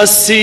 80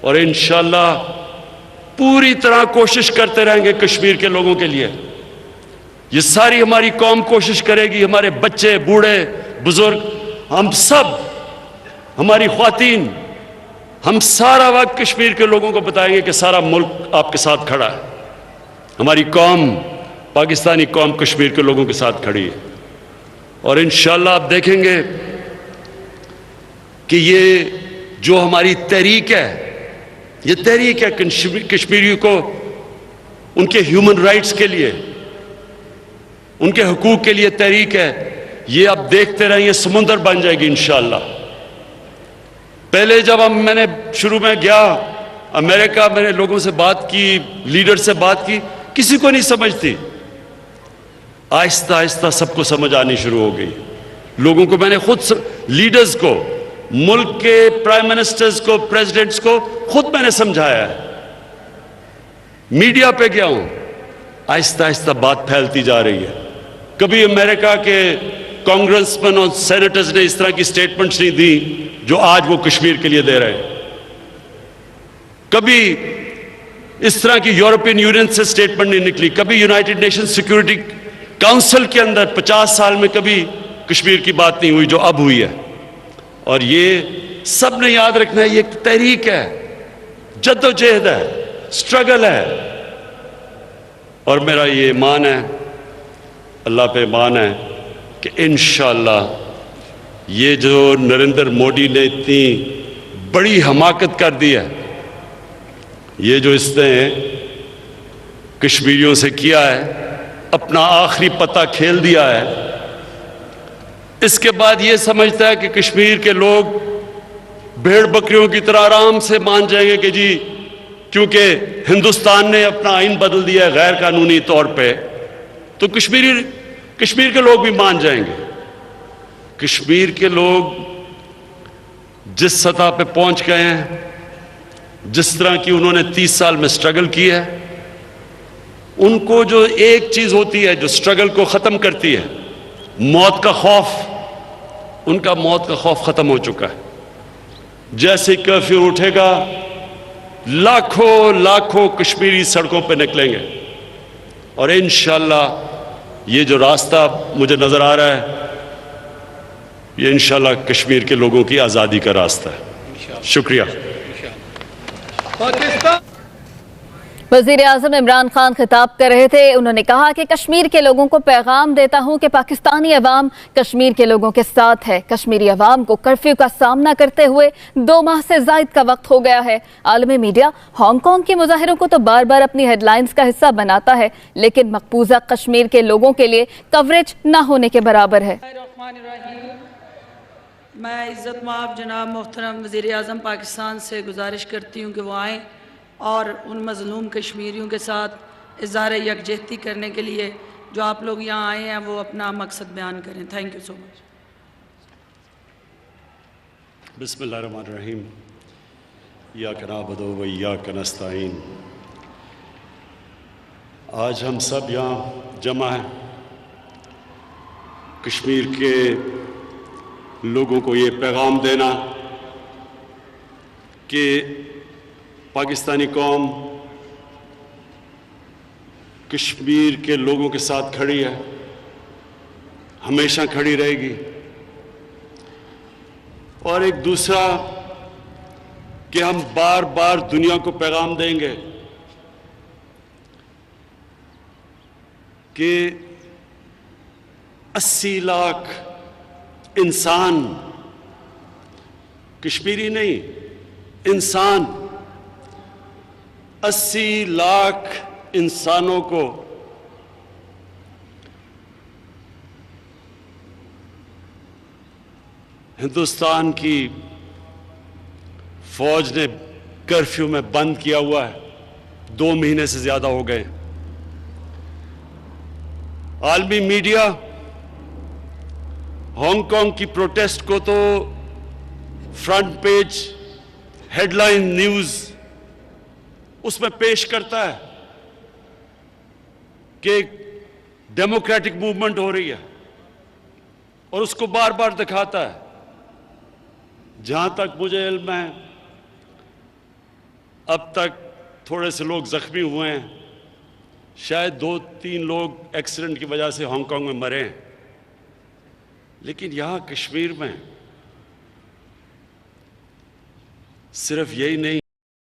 اور انشاءاللہ پوری طرح کوشش کرتے رہیں گے کشمیر کے لوگوں کے لیے. یہ ساری ہماری قوم کوشش کرے گی, ہمارے بچے, بوڑھے, بزرگ, ہم سب, ہماری خواتین, ہم سارا وقت کشمیر کے لوگوں کو بتائیں گے کہ سارا ملک آپ کے ساتھ کھڑا ہے. ہماری قوم, پاکستانی قوم کشمیر کے لوگوں کے ساتھ کھڑی ہے. اور انشاءاللہ آپ دیکھیں گے کہ یہ جو ہماری تحریک ہے, یہ تحریک ہے کشمیریوں کو ان کے ہیومن رائٹس کے لیے, ان کے حقوق کے لیے تحریک ہے, یہ آپ دیکھتے رہیں, یہ سمندر بن جائے گی انشاءاللہ. پہلے جب میں نے شروع میں گیا امریکہ, میں نے لوگوں سے بات کی, لیڈر سے بات کی, کسی کو نہیں سمجھتی. آہستہ آہستہ سب کو سمجھ آنی شروع ہو گئی. لوگوں کو میں نے خود, لیڈرز کو, ملک کے پرائم منسٹرز کو, پریزیڈنٹس کو خود میں نے سمجھایا ہے. میڈیا پہ گیا ہوں, آہستہ آہستہ بات پھیلتی جا رہی ہے. کبھی امریکہ کے کانگریس مین اور سینیٹرز نے اس طرح کی سٹیٹمنٹس نہیں دی جو آج وہ کشمیر کے لیے دے رہے ہیں. کبھی اس طرح کی یورپین یونین سے سٹیٹمنٹ نہیں نکلی. کبھی یونائٹڈ نیشن سیکیورٹی کاؤنسل کے اندر 50 سال میں کبھی کشمیر کی بات نہیں ہوئی جو اب ہوئی ہے. اور یہ سب نے یاد رکھنا ہے, یہ ایک تحریک ہے, جد و جہد ہے, سٹرگل ہے. اور میرا یہ ایمان ہے, اللہ پہ ایمان ہے کہ انشاءاللہ یہ جو نریندر مودی نے اتنی بڑی حماقت کر دی ہے, یہ جو اس نے کشمیریوں سے کیا ہے, اپنا آخری پتہ کھیل دیا ہے, اس کے بعد یہ سمجھتا ہے کہ کشمیر کے لوگ بھیڑ بکریوں کی طرح آرام سے مان جائیں گے کہ جی کیونکہ ہندوستان نے اپنا آئین بدل دیا ہے غیر قانونی طور پہ, تو کشمیر کے لوگ بھی مان جائیں گے. کشمیر کے لوگ جس سطح پہ پہنچ گئے ہیں, جس طرح کی انہوں نے 30 سال میں سٹرگل کی ہے, ان کو جو ایک چیز ہوتی ہے جو سٹرگل کو ختم کرتی ہے, موت کا خوف, ان کا موت کا خوف ختم ہو چکا ہے. جیسے کرفیو اٹھے گا, لاکھوں لاکھوں کشمیری سڑکوں پہ نکلیں گے. اور انشاءاللہ یہ جو راستہ مجھے نظر آ رہا ہے, یہ انشاءاللہ کشمیر کے لوگوں کی آزادی کا راستہ ہے. شکریہ. وزیر اعظم عمران خان خطاب کر رہے تھے. انہوں نے کہا کہ کشمیر کے لوگوں کو پیغام دیتا ہوں کہ پاکستانی عوام کشمیر کے لوگوں کے ساتھ ہے. کشمیری عوام کو کرفیو کا سامنا کرتے ہوئے 2 ماہ سے زائد کا وقت ہو گیا ہے. عالمی میڈیا ہانگ کانگ کے مظاہروں کو تو بار بار اپنی ہیڈ لائنز کا حصہ بناتا ہے, لیکن مقبوضہ کشمیر کے لوگوں کے لیے کوریج نہ ہونے کے برابر ہے. میں عزت مآب جناب محترم وزیر اعظم پاکستان سے گزارش کرتی ہوں کہ وہ آئیں اور ان مظلوم کشمیریوں کے ساتھ اظہار یکجہتی کرنے کے لیے جو آپ لوگ یہاں آئے ہیں وہ اپنا مقصد بیان کریں. تھینک یو سو مچ. بسم اللہ الرحمن الرحیم. ایاک نعبد و ایاک نستعین. آج ہم سب یہاں جمع ہیں کشمیر کے لوگوں کو یہ پیغام دینا کہ پاکستانی قوم کشمیر کے لوگوں کے ساتھ کھڑی ہے, ہمیشہ کھڑی رہے گی. اور ایک دوسرا کہ ہم بار بار دنیا کو پیغام دیں گے کہ 80 لاکھ انسان, کشمیری نہیں, انسان, 80 لاکھ انسانوں کو ہندوستان کی فوج نے کرفیو میں بند کیا ہوا ہے. 2 مہینے سے زیادہ ہو گئے. عالمی میڈیا ہانگ کانگ کی پروٹیسٹ کو تو front page headline news اس میں پیش کرتا ہے کہ ایک ڈیموکریٹک موومنٹ ہو رہی ہے اور اس کو بار بار دکھاتا ہے. جہاں تک مجھے علم ہے اب تک تھوڑے سے لوگ زخمی ہوئے ہیں، شاید 2-3 لوگ ایکسیڈنٹ کی وجہ سے ہانگ کانگ میں مرے ہیں، لیکن یہاں کشمیر میں صرف یہی نہیں